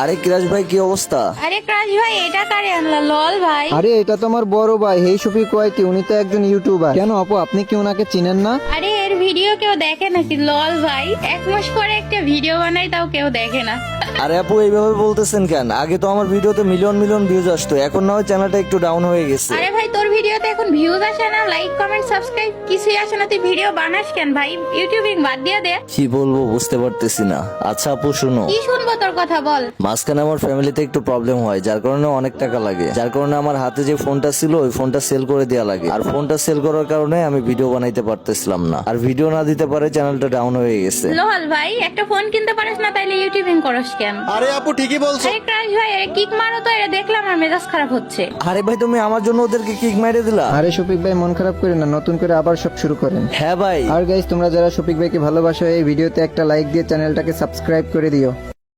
আরে কিরাজ ভাই, কি অবস্থা? আরে ক্রাশ ভাই, এটা কারে আনলা? লল ভাই। আরে এটা তো আমার বড় ভাই হেই শফিক ওয়াইটি, উনি তো একজন ইউটিউবার। কেন আপু, আপনি কি ওনাকে চিনেন না? আরে এর ভিডিও কেউ দেখে নাকি? লল ভাই, 1 মাস পরে একটা ভিডিও বানাই, তাও কেউ দেখে না। আরে আপু, এইভাবে বলতেছেন কেন? আগে তো আমার ভিডিওতে মিলিয়ন মিলিয়ন ভিউজ আসতো, এখন না হয় চ্যানেলটা একটু ডাউন হয়ে গেছে। আরে ভাই, তোর ভিডিওতে এখন ভিউজ আসে না, লাইক কমেন্ট সাবস্ক্রাইব কিছুই আসে না, তুই ভিডিও বানাস কেন ভাই? ইউটিউবিং বাদ দিয়ে দে। কি বলবো বুঝতে পারতেছি না। আচ্ছা আপু শুনো, কি শুনবো তোর কথা, বল। মাঝখানে আমার ফ্যামিলিতে একটু প্রবলেম হয়, যার কারণে অনেক টাকা লাগে, যার কারণে আমার হাতে যে ফোনটা ছিল ওই ফোনটা সেল করে দেওয়া লাগে। আর ফোনটা সেল করার কারণে আমি ভিডিও বানাইতে পারতেছিলাম না, আর ভিডিও না দিতে পারে চ্যানেলটা ডাউন হয়ে গেছে। লল ভাই, একটা ফোন কিনতে পারিস না, তাইলে ইউটিউবিং করস কেন? আরে আপু ঠিকই বলছো। আরে ক্রাশ ভাই, কিক মারো তো, এটা দেখলাম আর মেজাজ খারাপ হচ্ছে। আরে ভাই, তুমি আমার জন্য ওদেরকে কিক মেরে দিলা? আরে শফিক ভাই মন খারাপ করে না, নতুন করে আবার সব শুরু করেন। হ্যাঁ ভাই। আর গাইস, তোমরা যারা শফিক ভাইকে ভালোবাসো এই ভিডিওতে একটা লাইক দিয়ে চ্যানেলটাকে সাবস্ক্রাইব করে দিও।